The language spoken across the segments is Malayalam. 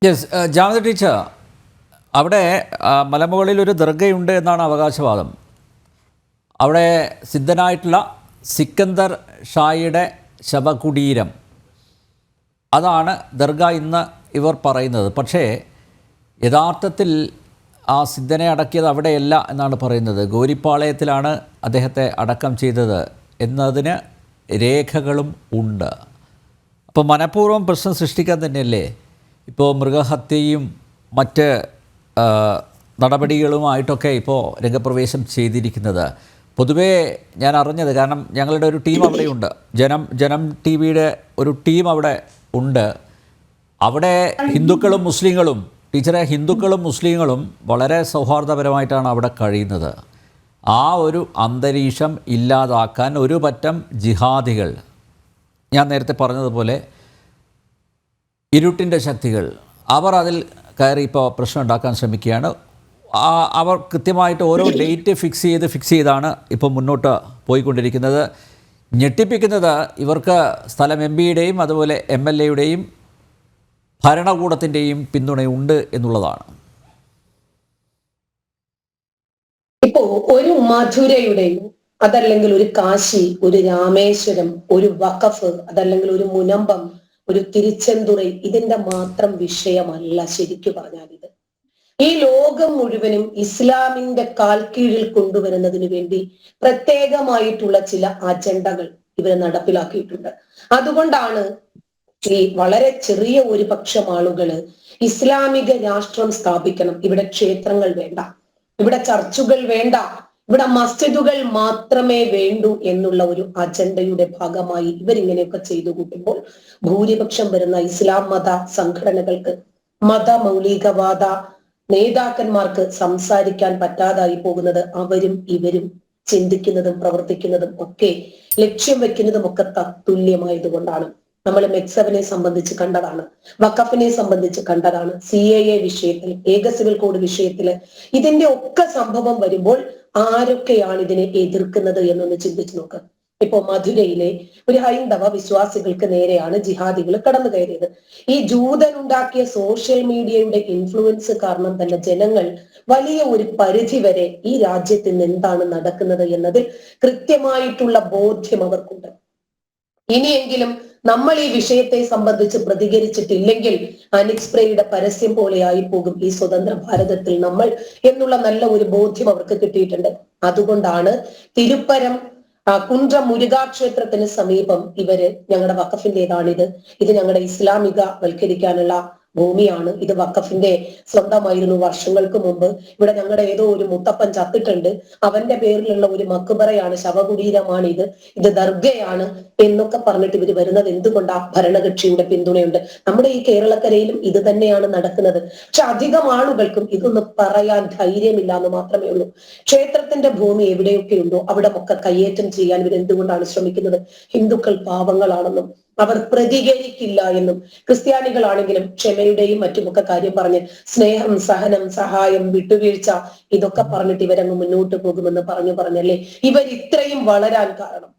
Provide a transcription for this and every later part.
യെസ്, ജാമിദ ടീച്ചർ, അവിടെ മലമുകളിൽ ഒരു ദർഗയുണ്ട് എന്നാണ് അവകാശവാദം. അവിടെ സിദ്ധനായിട്ടുള്ള സിക്കന്ദർ ഷായുടെ ശവകുടീരം, അതാണ് ദർഗ ഇന്ന് ഇവർ പറയുന്നത്. പക്ഷേ യഥാർത്ഥത്തിൽ ആ സിദ്ധനെ അടക്കിയത് അവിടെയല്ല എന്നാണ് പറയുന്നത്. ഗോരിപ്പാളയത്തിലാണ് അദ്ദേഹത്തെ അടക്കം ചെയ്തത് എന്നതിന് രേഖകളും ഉണ്ട്. അപ്പോൾ മനഃപൂർവ്വം പ്രശ്നം സൃഷ്ടിക്കാൻ തന്നെയല്ലേ ഇപ്പോൾ മൃഗഹത്യയും മറ്റ് നടപടികളുമായിട്ടൊക്കെ ഇപ്പോൾ രംഗപ്രവേശം ചെയ്തിരിക്കുന്നത്. പൊതുവേ ഞാൻ അറിഞ്ഞത്, കാരണം ഞങ്ങളുടെ ഒരു ടീം അവിടെയുണ്ട്, ജനം ടി വിയുടെ ഒരു ടീം അവിടെ ഉണ്ട്. അവിടെ ഹിന്ദുക്കളും മുസ്ലിങ്ങളും, ടീച്ചറെ, ഹിന്ദുക്കളും മുസ്ലിങ്ങളും വളരെ സൗഹാർദ്ദപരമായിട്ടാണ് അവിടെ കഴിയുന്നത്. ആ ഒരു അന്തരീക്ഷം ഇല്ലാതാക്കാൻ ഒരു പറ്റം ജിഹാദികൾ, ഞാൻ നേരത്തെ പറഞ്ഞതുപോലെ ഇരുട്ടിൻ്റെ ശക്തികൾ, അവർ അതിൽ കയറി ഇപ്പോൾ പ്രശ്നം ഉണ്ടാക്കാൻ ശ്രമിക്കുകയാണ്. അവർ കൃത്യമായിട്ട് ഓരോ ഡേറ്റ് ഫിക്സ് ചെയ്താണ് ഇപ്പോൾ മുന്നോട്ട് പോയിക്കൊണ്ടിരിക്കുന്നത്. ഞെട്ടിപ്പിക്കുന്നത്, ഇവർക്ക് സ്ഥലം എംപിയുടെയും അതുപോലെ MLA-യുടെയും ഭരണകൂടത്തിൻ്റെയും പിന്തുണയുണ്ട് എന്നുള്ളതാണ്. ഇപ്പോ ഒരു മധുരയുടെയും അതല്ലെങ്കിൽ ഒരു കാശി, ഒരു രാമേശ്വരം, ഒരു വഖഫ്, അതല്ലെങ്കിൽ ഒരു മുനമ്പം, ഒരു തിരുച്ചെന്തുറൈ, ഇതിന്റെ മാത്രം വിഷയമല്ല ശരിക്കു പറഞ്ഞാൽ ഇത്. ഈ ലോകം മുഴുവനും ഇസ്ലാമിന്റെ കാൽക്കീഴിൽ കൊണ്ടുവരുന്നതിന് വേണ്ടി പ്രത്യേകമായിട്ടുള്ള ചില അജണ്ടകൾ ഇവർ നടപ്പിലാക്കിയിട്ടുണ്ട്. അതുകൊണ്ടാണ് ഈ വളരെ ചെറിയ ഒരു പക്ഷം ആളുകള് ഇസ്ലാമിക രാഷ്ട്രം സ്ഥാപിക്കണം, ഇവിടെ ക്ഷേത്രങ്ങൾ വേണ്ട, ഇവിടെ ചർച്ചുകൾ വേണ്ട, ഇവിടെ മസ്ജിദുകൾ മാത്രമേ വേണ്ടൂ എന്നുള്ള ഒരു അജണ്ടയുടെ ഭാഗമായി ഇവരിങ്ങനെയൊക്കെ ചെയ്തു കൂട്ടുമ്പോൾ ഭൂരിപക്ഷം വരുന്ന ഇസ്ലാം മത സംഘടനകൾക്ക്, മതമൗലികവാദ നേതാക്കന്മാർക്ക് സംസാരിക്കാൻ പറ്റാതായി പോകുന്നത് അവരും ഇവരും ചിന്തിക്കുന്നതും പ്രവർത്തിക്കുന്നതും ഒക്കെ ലക്ഷ്യം വെക്കുന്നതും ഒക്കെ തത്തുല്യമായതുകൊണ്ടാണ്. നമ്മൾ മെക്സവിനെ സംബന്ധിച്ച് കണ്ടതാണ്, വഖഫിനെ സംബന്ധിച്ച് കണ്ടതാണ്, CAA വിഷയത്തിൽ, ഏക സിവിൽ കോഡ് വിഷയത്തില്, ഇതിന്റെ ഒക്കെ സംഭവം വരുമ്പോൾ ആരൊക്കെയാണ് ഇതിനെ എതിർക്കുന്നത് എന്നൊന്ന് ചിന്തിച്ചു നോക്ക്. ഇപ്പോ മധുരയിലെ ഒരു ഹൈന്ദവ വിശ്വാസികൾക്ക് നേരെയാണ് ജിഹാദികൾ കടന്നു കയറിയത്. ഈ ജൂതനുണ്ടാക്കിയ സോഷ്യൽ മീഡിയയുടെ ഇൻഫ്ലുവൻസ് കാരണം തന്നെ ജനങ്ങൾ വലിയ ഒരു പരിധി വരെ ഈ രാജ്യത്ത് നിന്ന് എന്താണ് നടക്കുന്നത് എന്നതിൽ കൃത്യമായിട്ടുള്ള ബോധ്യം അവർക്കുണ്ട്. ഇനിയെങ്കിലും നമ്മൾ ഈ വിഷയത്തെ സംബന്ധിച്ച് പ്രതികരിച്ചിട്ടില്ലെങ്കിൽ അനിക്സ്പ്രേയുടെ പരസ്യം പോലെയായി പോകും ഈ സ്വതന്ത്ര ഭാരതത്തിൽ നമ്മൾ എന്നുള്ള നല്ല ഒരു ബോധ്യം അവർക്ക് കിട്ടിയിട്ടുണ്ട്. അതുകൊണ്ടാണ് തിരുപ്പരം കുണ്ട്ര മുരുകാക്ഷേത്രത്തിന് സമീപം ഇവര്, ഞങ്ങളുടെ വഖഫിന്റേതാണിത്, ഇത് ഞങ്ങളുടെ ഇസ്ലാമിക വൽക്കരിക്കാനുള്ള ഭൂമിയാണ്, ഇത് വഖഫിന്റെ സ്വന്തമായിരുന്നു വർഷങ്ങൾക്ക് മുമ്പ്, ഇവിടെ ഞങ്ങളുടെ ഏതോ ഒരു മുത്തപ്പൻ ചത്തിട്ടുണ്ട്, അവന്റെ പേരിലുള്ള ഒരു മക്ബറയാണ്, ശവകുടീരമാണ് ഇത് ദർഗയാണ് എന്നൊക്കെ പറഞ്ഞിട്ട് ഇവര് വരുന്നത് എന്തുകൊണ്ടാ? ഭരണകക്ഷിയുടെ പിന്തുണയുണ്ട്. നമ്മുടെ ഈ കേരളക്കരയിലും ഇത് തന്നെയാണ് നടക്കുന്നത്. പക്ഷെ അധികം ആളുകൾക്കും ഇതൊന്നും പറയാൻ ധൈര്യമില്ല എന്ന് മാത്രമേ ഉള്ളൂ. ക്ഷേത്രത്തിന്റെ ഭൂമി എവിടെയൊക്കെ ഉണ്ടോ അവിടെ ഒക്കെ കയ്യേറ്റം ചെയ്യാൻ ഇവർ എന്തുകൊണ്ടാണ് ശ്രമിക്കുന്നത്? ഹിന്ദുക്കൾ പാവങ്ങളാണെന്നും അവർ പ്രതികരിക്കില്ല എന്നും, ക്രിസ്ത്യാനികളാണെങ്കിലും ക്ഷമയുടെയും മറ്റുമൊക്കെ കാര്യം പറഞ്ഞ് സ്നേഹം, സഹനം, സഹായം, വിട്ടുവീഴ്ച ഇതൊക്കെ പറഞ്ഞിട്ട് ഇവരങ്ങ് മുന്നോട്ട് പോകുമെന്ന് പറഞ്ഞല്ലേ ഇവർ ഇത്രയും വളരാൻ കാരണം.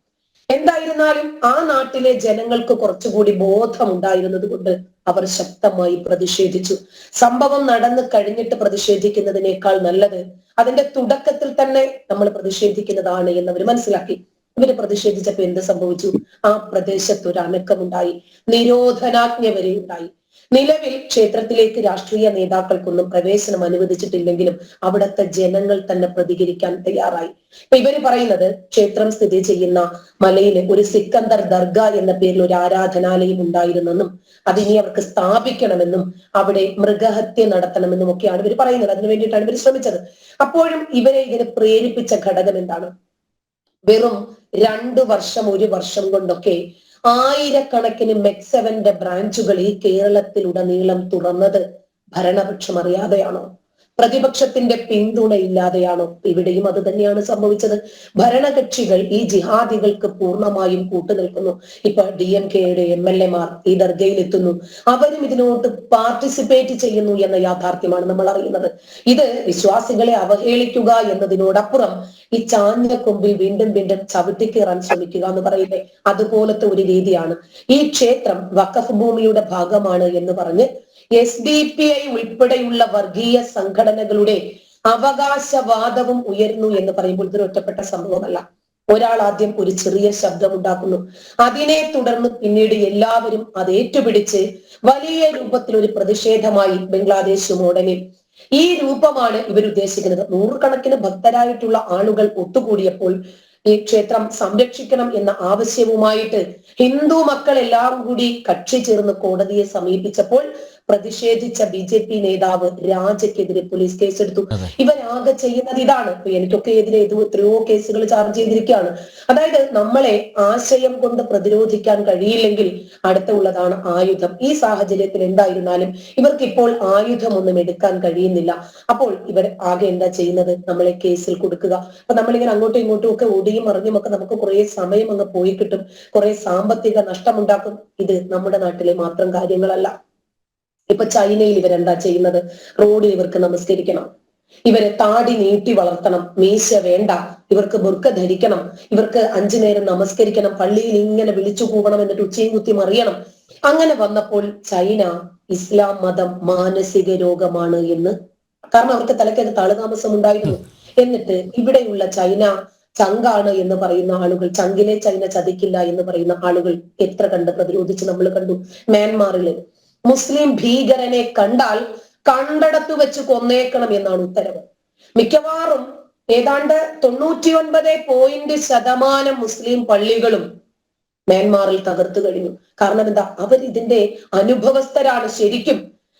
എന്തായിരുന്നാലും ആ നാട്ടിലെ ജനങ്ങൾക്ക് കുറച്ചുകൂടി ബോധം ഉണ്ടായിരുന്നത് കൊണ്ട് അവർ ശക്തമായി പ്രതിഷേധിച്ചു. സംഭവം നടന്നു കഴിഞ്ഞിട്ട് പ്രതിഷേധിക്കുന്നതിനേക്കാൾ നല്ലത് അതിന്റെ തുടക്കത്തിൽ തന്നെ നമ്മൾ പ്രതിഷേധിക്കുന്നതാണ് എന്ന് അവർ മനസ്സിലാക്കി. ഇവര് പ്രതിഷേധിച്ചപ്പോ എന്ത് സംഭവിച്ചു? ആ പ്രദേശത്ത് ഒരു അനക്കമുണ്ടായി, നിരോധനാജ്ഞ വരെ ഉണ്ടായി. നിലവിൽ ക്ഷേത്രത്തിലേക്ക് രാഷ്ട്രീയ നേതാക്കൾക്കൊന്നും പ്രവേശനം അനുവദിച്ചിട്ടില്ലെങ്കിലും അവിടുത്തെ ജനങ്ങൾ തന്നെ പ്രതികരിക്കാൻ തയ്യാറായി. ഇപ്പൊ ഇവര് പറയുന്നത് ക്ഷേത്രം സ്ഥിതി ചെയ്യുന്ന മലയിലെ ഒരു സിക്കന്ദർ ദർഗ എന്ന പേരിൽ ഒരു ആരാധനാലയം ഉണ്ടായിരുന്നെന്നും അതിനി അവർക്ക് സ്ഥാപിക്കണമെന്നും അവിടെ മൃഗഹത്യ നടത്തണമെന്നും ഒക്കെയാണ് ഇവർ പറയുന്നത്. അതിനു വേണ്ടിയിട്ടാണ് ഇവർ ശ്രമിച്ചത്. അപ്പോഴും ഇവരെ ഇതിന് പ്രേരിപ്പിച്ച ഘടകം എന്താണ്? വെറും 2 വർഷം 1 വർഷം കൊണ്ടൊക്കെ ആയിരക്കണക്കിന് മെക്സെവന്റെ ബ്രാഞ്ചുകൾ ഈ കേരളത്തിലുടനീളം തുറന്നത് ഭരണപക്ഷം അറിയാതെയാണോ? പ്രതിപക്ഷത്തിന്റെ പിന്തുണ ഇല്ലാതെയാണോ? ഇവിടെയും അത് തന്നെയാണ് സംഭവിച്ചത്. ഭരണകക്ഷികൾ ഈ ജിഹാദികൾക്ക് പൂർണ്ണമായും കൂട്ടുനിൽക്കുന്നു. ഇപ്പൊ DMK-യുടെ MLA-മാർ ഈ ദർഗയിൽ എത്തുന്നു, അവരും ഇതിനോട്ട് പാർട്ടിസിപ്പേറ്റ് ചെയ്യുന്നു എന്ന യാഥാർത്ഥ്യമാണ് നമ്മൾ അറിയുന്നത്. ഇത് വിശ്വാസികളെ അവഹേളിക്കുക എന്നതിനോടപ്പുറം ഈ ചാഞ്ഞ കൊമ്പിൽ വീണ്ടും വീണ്ടും ചവിട്ടിക്കയറാൻ ശ്രമിക്കുക എന്ന് പറയില്ലേ, അതുപോലത്തെ ഒരു രീതിയാണ്. ഈ ക്ഷേത്രം വഖഫ് ഭൂമിയുടെ ഭാഗമാണ് എന്ന് പറഞ്ഞ് SDPI ഉൾപ്പെടെയുള്ള വർഗീയ സംഘടനകളുടെ അവകാശവാദവും ഉയർന്നു എന്ന് പറയുമ്പോൾ ഇതൊരു ഒറ്റപ്പെട്ട സംഭവമല്ല. ഒരാൾ ആദ്യം ഒരു ചെറിയ ശബ്ദം ഉണ്ടാക്കുന്നു, അതിനെ തുടർന്ന് പിന്നീട് എല്ലാവരും അത് ഏറ്റുപിടിച്ച് വലിയ രൂപത്തിൽ ഒരു പ്രതിഷേധമായി ബംഗ്ലാദേശ് മോഡലിൽ ഈ രൂപമാണ് ഇവർ ഉദ്ദേശിക്കുന്നത്. നൂറുകണക്കിന് ഭക്തരായിട്ടുള്ള ആളുകൾ ഒത്തുകൂടിയപ്പോൾ ഈ ക്ഷേത്രം സംരക്ഷിക്കണം എന്ന ആവശ്യവുമായിട്ട് ഹിന്ദു മക്കൾ എല്ലാം കൂടി കക്ഷി ചേർന്ന് കോടതിയെ സമീപിച്ചപ്പോൾ പ്രതിഷേധിച്ച BJP നേതാവ് രാജയ്ക്കെതിരെ പോലീസ് കേസെടുത്തു. ഇവരാകെ ചെയ്യുന്നത് ഇതാണ്. എനിക്കൊക്കെ എതിരെ എത്രയോ കേസുകൾ ചാർജ് ചെയ്തിരിക്കുകയാണ്. അതായത് നമ്മളെ ആശയം കൊണ്ട് പ്രതിരോധിക്കാൻ കഴിയില്ലെങ്കിൽ അടുത്തുള്ളതാണ് ആയുധം. ഈ സാഹചര്യത്തിൽ എന്തായിരുന്നാലും ഇവർക്ക് ഇപ്പോൾ ആയുധമൊന്നും എടുക്കാൻ കഴിയുന്നില്ല. അപ്പോൾ ഇവർ ആകെ എന്താ ചെയ്യുന്നത്? നമ്മളെ കേസിൽ കൊടുക്കുക. അപ്പൊ നമ്മളിങ്ങനെ അങ്ങോട്ടും ഇങ്ങോട്ടും ഒക്കെ ഓടിയും മറിഞ്ഞും ഒക്കെ നമുക്ക് കുറെ സമയം അങ്ങ് പോയി കിട്ടും, കുറെ സാമ്പത്തിക നഷ്ടമുണ്ടാക്കും. ഇത് നമ്മുടെ നാട്ടിലെ മാത്രം കാര്യങ്ങളല്ല. ഇപ്പൊ ചൈനയിൽ ഇവരെന്താ ചെയ്യുന്നത്? റോഡിൽ ഇവർക്ക് നമസ്കരിക്കണം, ഇവരെ താടി നീട്ടി വളർത്തണം, മീശ വേണ്ട, ഇവർക്ക് ബുർക്ക ധരിക്കണം, ഇവർക്ക് 5 നേരം നമസ്കരിക്കണം, പള്ളിയിൽ ഇങ്ങനെ വിളിച്ചു കൂവണം, എന്നിട്ട് ഉച്ചയും കുത്തി മറിയണം. അങ്ങനെ വന്നപ്പോൾ ചൈന ഇസ്ലാം മതം മാനസിക രോഗമാണ് എന്ന്, കാരണം അവർക്ക് തലയ്ക്കത് താളുതാമസം ഉണ്ടായിരുന്നു. എന്നിട്ട് ഇവിടെയുള്ള ചൈന ചങ്കാണ് എന്ന് പറയുന്ന ആളുകൾ, ചങ്കിലെ ചൈന ചതിക്കില്ല എന്ന് പറയുന്ന ആളുകൾ എത്ര കണ്ട് പ്രതിരോധിച്ച് നമ്മൾ കണ്ടു. മ്യാൻമാറില് മുസ്ലിം ഭീകരനെ കണ്ടാൽ കണ്ടടത്ത് വെച്ച് കൊന്നേക്കണം എന്നാണ് ഉത്തരവ്. മിക്കവാറും ഏതാണ്ട് 99% മുസ്ലിം പള്ളികളും മ്യാൻമാറിൽ തകർത്തു കഴിഞ്ഞു. കാരണം എന്താ? അവർ ഇതിന്റെ അനുഭവസ്ഥരാണ് ശരിക്കും.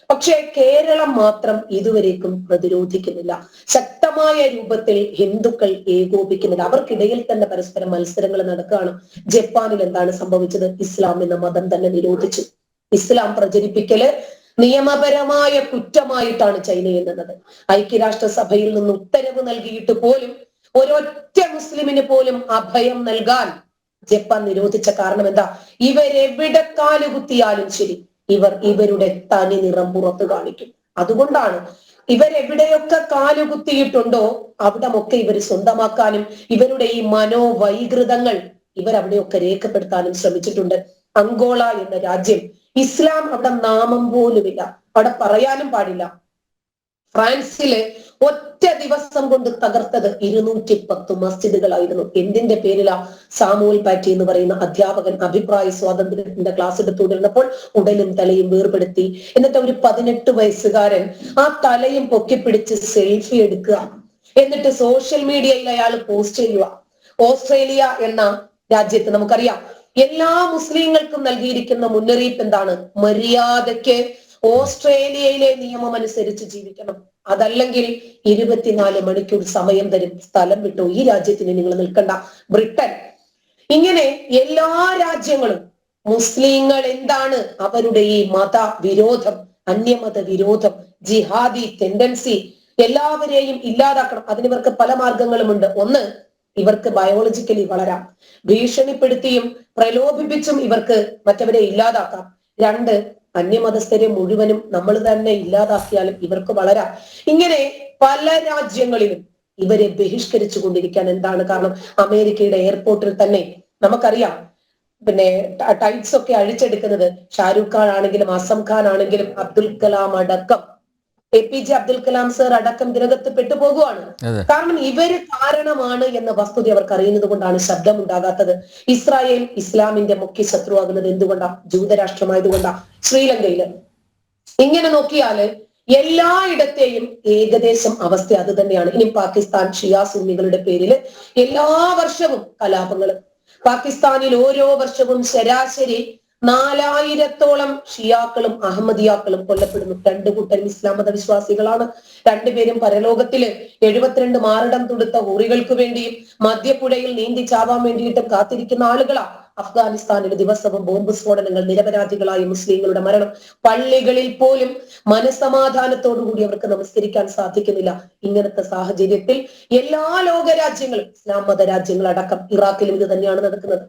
പക്ഷേ കേരളം മാത്രം ഇതുവരേക്കും പ്രതിരോധിക്കുന്നില്ല. ശക്തമായ രൂപത്തിൽ ഹിന്ദുക്കൾ ഏകോപിക്കുന്നില്ല. അവർക്കിടയിൽ തന്നെ പരസ്പരം മത്സരങ്ങൾ നടക്കുകയാണ്. ജപ്പാനിൽ എന്താണ് സംഭവിച്ചത്? ഇസ്ലാം എന്ന മതം തന്നെ നിരോധിച്ചു. ഇസ്ലാം പ്രചരിപ്പിക്കല് നിയമപരമായ കുറ്റമായിട്ടാണ് ചൈന എന്നത്. ഐക്യരാഷ്ട്രസഭയിൽ നിന്ന് ഉത്തരവ് നൽകിയിട്ട് പോലും ഒരൊറ്റ മുസ്ലിമിന് പോലും അഭയം നൽകാൻ ജപ്പാൻ നിരോധിച്ച കാരണം എന്താ? ഇവരെവിടെ കാലുകുത്തിയാലും ശരി, ഇവരുടെ തനി നിറം പുറത്തു കാണിക്കും. അതുകൊണ്ടാണ് ഇവരെവിടെയൊക്കെ കാലുകുത്തിയിട്ടുണ്ടോ അവിടമൊക്കെ ഇവർ സ്വന്തമാക്കാനും ഇവരുടെ ഈ മനോവൈകൃതങ്ങൾ ഇവരവിടെയൊക്കെ രേഖപ്പെടുത്താനും ശ്രമിച്ചിട്ടുണ്ട്. അങ്കോള എന്ന രാജ്യം, ഇസ്ലാം അവിടെ നാമം പോലുമില്ല, അവിടെ പറയാനും പാടില്ല. ഫ്രാൻസില് ഒറ്റ ദിവസം കൊണ്ട് തകർത്തത് 210 മസ്ജിദുകളായിരുന്നു. എന്തിന്റെ പേരിലാ? സാമുവൽ പാറ്റി എന്ന് പറയുന്ന അധ്യാപകൻ അഭിപ്രായ സ്വാതന്ത്ര്യത്തിന്റെ ക്ലാസ് എടുത്തുകൊണ്ടിരുന്നപ്പോൾ ഉടലും തലയും വേർപെടുത്തി. എന്നിട്ട് ഒരു 18 വയസ്സുകാരൻ ആ തലയും പൊക്കിപ്പിടിച്ച് സെൽഫി എടുക്കുക, എന്നിട്ട് സോഷ്യൽ മീഡിയയിൽ അയാൾ പോസ്റ്റ് ചെയ്യുക. ഓസ്ട്രേലിയ എന്ന രാജ്യത്ത് നമുക്കറിയാം എല്ലാ മുസ്ലിങ്ങൾക്കും നൽകിയിരിക്കുന്ന മുന്നറിയിപ്പ് എന്താണ്? മര്യാദയ്ക്ക് ഓസ്ട്രേലിയയിലെ നിയമം അനുസരിച്ച് ജീവിക്കണം, അതല്ലെങ്കിൽ 24 മണിക്കൂർ സമയം തരും, സ്ഥലം വിട്ടു, ഈ രാജ്യത്തിന് നിങ്ങൾ നിൽക്കണ്ട. ബ്രിട്ടൻ, ഇങ്ങനെ എല്ലാ രാജ്യങ്ങളും മുസ്ലിങ്ങൾ എന്താണ് അവരുടെ ഈ മത വിരോധം, അന്യമത വിരോധം, ജിഹാദി ടെൻഡൻസി എല്ലാവരെയും ഇല്ലാതാക്കണം. അതിനിവർക്ക് പല മാർഗങ്ങളുമുണ്ട്. ഒന്ന്, ഇവർക്ക് ബയോളജിക്കലി വളരാം, ഭീഷണിപ്പെടുത്തിയും പ്രലോഭിപ്പിച്ചും ഇവർക്ക് മറ്റവരെ ഇല്ലാതാക്കാം. 2, അന്യമതസ്ഥരെ മുഴുവനും നമ്മൾ തന്നെ ഇല്ലാതാക്കിയാലും ഇവർക്ക് വളരാം. ഇങ്ങനെ പല രാജ്യങ്ങളിലും ഇവരെ ബഹിഷ്കരിച്ചു കൊണ്ടിരിക്കാൻ എന്താണ് കാരണം? അമേരിക്കയുടെ എയർപോർട്ടിൽ തന്നെ നമുക്കറിയാം പിന്നെ ടൈറ്റ്സ് ഒക്കെ അഴിച്ചെടുക്കുന്നത് ഷാരൂഖ് ഖാൻ ആണെങ്കിലും അസം ഖാൻ ആണെങ്കിലും അബ്ദുൽ കലാം അടക്കം, APJ അബ്ദുൽ കലാം സർ അടക്കം ഇതിനകത്ത് പെട്ടുപോകുവാണ്. കാരണം ഇവര് കാരണമാണ് എന്ന വസ്തുത അവർക്ക് അറിയുന്നത് കൊണ്ടാണ് ശബ്ദം ഉണ്ടാകാത്തത്. ഇസ്രായേൽ ഇസ്ലാമിന്റെ മുഖ്യ ശത്രുവാകുന്നത് എന്തുകൊണ്ടാ? ജൂതരാഷ്ട്രമായതുകൊണ്ടാ. ശ്രീലങ്കയില് ഇങ്ങനെ നോക്കിയാല് എല്ലായിടത്തെയും ഏകദേശം അവസ്ഥ അത് തന്നെയാണ്. ഇനി പാകിസ്ഥാൻ ഷിയ സുന്നികളുടെ പേരിൽ എല്ലാ വർഷവും കലാപങ്ങൾ. പാകിസ്ഥാനിൽ ഓരോ വർഷവും ശരാശരി 4000-ഓളം ഷിയാക്കളും അഹമ്മദിയാക്കളും കൊല്ലപ്പെടുന്നു. 2 കൂട്ടരും ഇസ്ലാം മതവിശ്വാസികളാണ്. 2 പേരും പരലോകത്തില് 72 മാറിടം തൊടുത്ത ഹൂറികൾക്ക് വേണ്ടിയും മധ്യപ്പുഴയിൽ നീന്തി ചാവാൻ വേണ്ടിയിട്ടും കാത്തിരിക്കുന്ന ആളുകളാ. അഫ്ഗാനിസ്ഥാനിൽ ദിവസവും ബോംബ് സ്ഫോടനങ്ങൾ, നിരപരാധികളായ മുസ്ലിങ്ങളുടെ മരണം. പള്ളികളിൽ പോലും മനസമാധാനത്തോടുകൂടി അവർക്ക് നമസ്കരിക്കാൻ സാധിക്കുന്നില്ല. ഇങ്ങനത്തെ സാഹചര്യത്തിൽ എല്ലാ ലോകരാജ്യങ്ങളും ഇസ്ലാം മത രാജ്യങ്ങൾ അടക്കം, ഇറാഖിലും ഇത് തന്നെയാണ് നടക്കുന്നത്.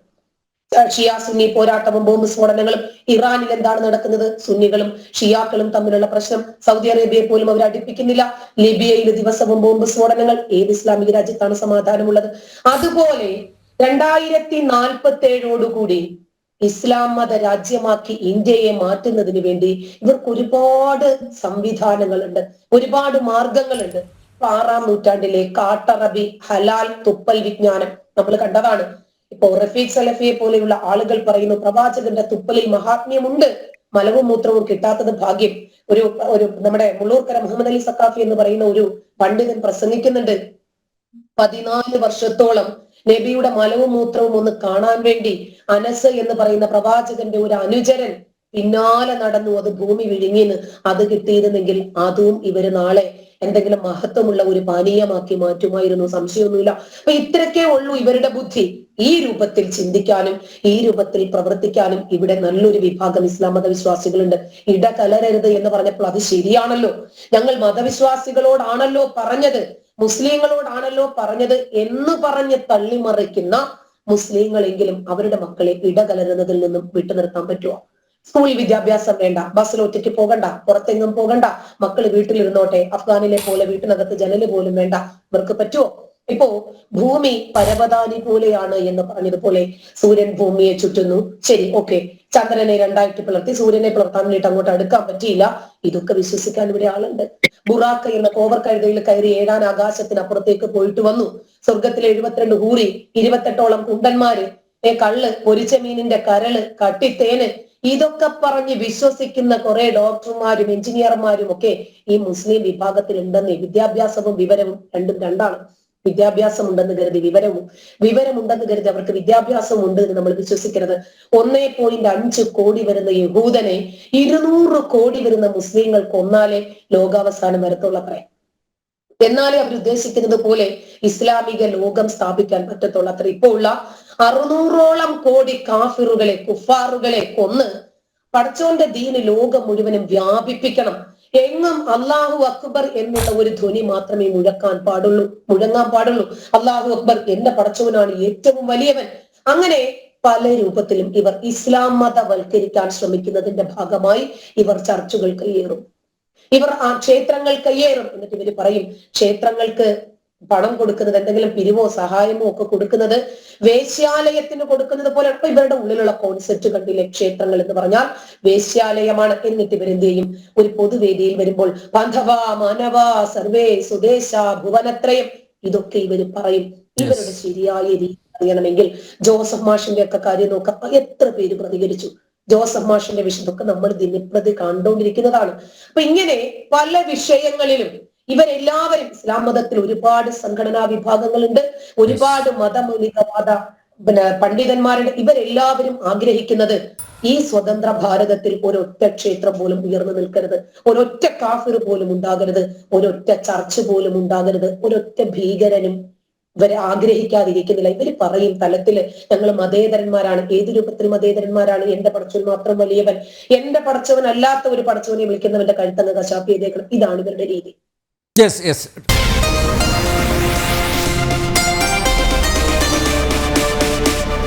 ഷിയ സുന്നി പോരാട്ടവും ബോംബ് സ്ഫോടനങ്ങളും. ഇറാനിൽ എന്താണ് നടക്കുന്നത്? സുന്നികളും ഷിയാക്കളും തമ്മിലുള്ള പ്രശ്നം. സൗദി അറേബ്യയെ പോലും അവർ അടുപ്പിക്കുന്നില്ല. ലിബിയയിൽ ദിവസവും ബോംബ് സ്ഫോടനങ്ങൾ. ഏത് ഇസ്ലാമിക രാജ്യത്താണ് സമാധാനമുള്ളത്? അതുപോലെ 2047 ഇസ്ലാം മത രാജ്യമാക്കി ഇന്ത്യയെ മാറ്റുന്നതിന് വേണ്ടി ഇവർക്ക് ഒരുപാട് സംവിധാനങ്ങളുണ്ട്, ഒരുപാട് മാർഗങ്ങളുണ്ട്. 6-ാം നൂറ്റാണ്ടിലെ കാട്ടറബി ഹലാൽ തുപ്പൽ വിജ്ഞാനം നമ്മൾ കണ്ടതാണ്. ഇപ്പോ റഫീഖ് സലഫിയെ പോലെയുള്ള ആളുകൾ പറയുന്നു പ്രവാചകന്റെ തുപ്പലിൽ മഹാത്മ്യമുണ്ട്, മലവും മൂത്രവും കിട്ടാത്തത് ഭാഗ്യം. ഒരു ഒരു നമ്മുടെ മുള്ളൂർക്കര മുഹമ്മദ് അലി സക്കാഫി എന്ന് പറയുന്ന ഒരു പണ്ഡിതൻ പ്രസംഗിക്കുന്നുണ്ട്, 14 വർഷത്തോളം നബിയുടെ മലവും മൂത്രവും ഒന്ന് കാണാൻ വേണ്ടി അനസ് എന്ന് പറയുന്ന പ്രവാചകന്റെ ഒരു അനുചരൻ പിന്നാലെ നടന്നു. അത് ഭൂമി വിഴുങ്ങിന്ന്. അത് കിട്ടിയിരുന്നെങ്കിൽ അതും ഇവര് നാളെ എന്തെങ്കിലും മഹത്വമുള്ള ഒരു പാനീയമാക്കി മാറ്റുമായിരുന്നു, സംശയമൊന്നുമില്ല. അപ്പൊ ഇത്രയൊക്കെ ഉള്ളൂ ഇവരുടെ ബുദ്ധി. ഈ രൂപത്തിൽ ചിന്തിക്കാനും ഈ രൂപത്തിൽ പ്രവർത്തിക്കാനും ഇവിടെ നല്ലൊരു വിഭാഗം ഇസ്ലാം മതവിശ്വാസികളുണ്ട്. ഇടകലരരുത് എന്ന് പറഞ്ഞപ്പോൾ അത് ശരിയാണല്ലോ, ഞങ്ങൾ മതവിശ്വാസികളോടാണല്ലോ പറഞ്ഞത്, മുസ്ലിങ്ങളോടാണല്ലോ പറഞ്ഞത് എന്ന് പറഞ്ഞ് തള്ളിമറിക്കുന്ന മുസ്ലിങ്ങളെങ്കിലും അവരുടെ മക്കളെ ഇടകലരുന്നതിൽ നിന്നും വിട്ടുനിർത്താൻ പറ്റുമോ? സ്കൂളിൽ വിദ്യാഭ്യാസം വേണ്ട, ബസ്സിൽ ഒറ്റയ്ക്ക് പോകണ്ട, പുറത്തെങ്ങും പോകണ്ട, മക്കള് വീട്ടിലിരുന്നോട്ടെ, അഫ്ഗാനിലെ പോലെ വീട്ടിനകത്ത് ജനല് പോലും വേണ്ട, ഇവർക്ക് പറ്റുമോ? ഇപ്പോ ഭൂമി പരവതാനി പോലെയാണ് എന്ന് പറഞ്ഞതുപോലെ സൂര്യൻ ഭൂമിയെ ചുറ്റുന്നു, ശരി, ഓക്കെ. ചന്ദ്രനെ 2ആയിട്ട് പിളർത്തി സൂര്യനെ പിളർത്താൻ വേണ്ടിയിട്ട് അങ്ങോട്ട് അടുക്കാൻ പറ്റിയില്ല. ഇതൊക്കെ വിശ്വസിക്കാൻ ഇവിടെ ആളുണ്ട്. ബുറാക്ക എന്ന കോവർ കഴുതയിൽ കയറി 7-ാം ആകാശത്തിനപ്പുറത്തേക്ക് പോയിട്ട് വന്നു. സ്വർഗത്തിലെ 72 ഹൂറി, 28ഓളം കുണ്ടന്മാര്, കള്ള്, പൊരിച്ച മീനിന്റെ കരള്, കട്ടിത്തേന്, ഇതൊക്കെ പറഞ്ഞ് വിശ്വസിക്കുന്ന കുറെ ഡോക്ടർമാരും എഞ്ചിനീയർമാരും ഒക്കെ ഈ മുസ്ലിം വിഭാഗത്തിൽ ഉണ്ടെന്ന്. വിദ്യാഭ്യാസവും വിവരവും രണ്ടും രണ്ടാണ്. വിദ്യാഭ്യാസം ഉണ്ടെന്ന് കരുതി വിവരമുണ്ടെന്ന് കരുതി അവർക്ക് വിദ്യാഭ്യാസം ഉണ്ട് എന്ന് നമ്മൾ വിശ്വസിക്കരുത്. 1.5 കോടി വരുന്ന യഹൂദനെ 200 കോടി വരുന്ന മുസ്ലിങ്ങൾ കൊന്നാലേ ലോകാവസാനം വരത്തുള്ളത്രേ. എന്നാലേ അവർ ഉദ്ദേശിക്കുന്നത് പോലെ ഇസ്ലാമിക ലോകം സ്ഥാപിക്കാൻ പറ്റത്തുള്ളത്ര. ഇപ്പോൾ ഉള്ള 600ഓളം കോടി കാഫിറുകളെ, കുഫാറുകളെ കൊന്ന് പടച്ചോന്റെ ദീന് ലോകം മുഴുവനും വ്യാപിപ്പിക്കണം. എങ്ങും അല്ലാഹു അക്ബർ എന്നുള്ള ഒരു ധ്വനി മാത്രമേ മുഴങ്ങാൻ പാടുള്ളൂ. അല്ലാഹു അക്ബർ, എന്റെ പടച്ചവനാണ് ഏറ്റവും വലിയവൻ. അങ്ങനെ പല രൂപത്തിലും ഇവർ ഇസ്ലാം മതവൽക്കരിക്കാൻ ശ്രമിക്കുന്നതിന്റെ ഭാഗമായി ഇവർ ചർച്ചുകൾ കയ്യേറും, ഇവർ ആ ക്ഷേത്രങ്ങൾ കയ്യേറും. എന്നിട്ട് ഇവർ പറയും ക്ഷേത്രങ്ങൾക്ക് പണം കൊടുക്കുന്നത്, എന്തെങ്കിലും പിരിവോ സഹായമോ ഒക്കെ കൊടുക്കുന്നത് വേശ്യാലയത്തിന് കൊടുക്കുന്നത് പോലെ. അപ്പൊ ഇവരുടെ ഉള്ളിലുള്ള കോൺസെപ്റ്റ് കണ്ടില്ലേ, ക്ഷേത്രങ്ങൾ എന്ന് പറഞ്ഞാൽ വേശ്യാലയമാണ്. എന്നിട്ട് ഇവരെന്ത് ചെയ്യും, ഒരു പൊതുവേദിയിൽ വരുമ്പോൾ ബാന്ധവ മാനവ സർവേ സ്വദേശ ഭുവനത്രയം, ഇതൊക്കെ ഇവർ പറയും. ഇവരുടെ ശരിയായ രീതി അറിയണമെങ്കിൽ ജോസഫ് മാഷിന്റെ ഒക്കെ കാര്യം നോക്കാം, എത്ര പേര് പ്രതികരിച്ചു. ജോസഫ് മാഷിന്റെ വിഷയമൊക്കെ നമ്മൾ ദിനപ്രതി കണ്ടുകൊണ്ടിരിക്കുന്നതാണ്. അപ്പൊ ഇങ്ങനെ പല വിഷയങ്ങളിലും ഇവരെല്ലാവരും, ഇസ്ലാം മതത്തിൽ ഒരുപാട് സംഘടനാ വിഭാഗങ്ങളുണ്ട്, ഒരുപാട് മതമൗലികവാദ പണ്ഡിതന്മാരുടെ, ഇവരെല്ലാവരും ആഗ്രഹിക്കുന്നത് ഈ സ്വതന്ത്ര ഭാരതത്തിൽ ഒരൊറ്റ ക്ഷേത്രം പോലും ഉയർന്നു നിൽക്കരുത്, ഒരൊറ്റ കാഫിർ പോലും ഉണ്ടാകരുത്, ഒരൊറ്റ ചർച്ച് പോലും ഉണ്ടാകരുത്, ഒരൊറ്റ ഭീകരനും ഇവരെ ആഗ്രഹിക്കാതിരിക്കുന്നില്ല. ഇവര് പറയും തലത്തില് ഞങ്ങൾ മതേതരന്മാരാണ്. ഏത് രൂപത്തിൽ മതേതരന്മാരാണ്? എന്റെ പടച്ചവൻ മാത്രം വലിയവൻ, എന്റെ പടച്ചവൻ അല്ലാത്ത ഒരു പടച്ചവനെ വിളിക്കുന്നവന്റെ കഴുത്തങ്ങ് കശാപ്പ് ചെയ്തേക്കണം. ഇതാണ് ഇവരുടെ രീതി. യെസ്.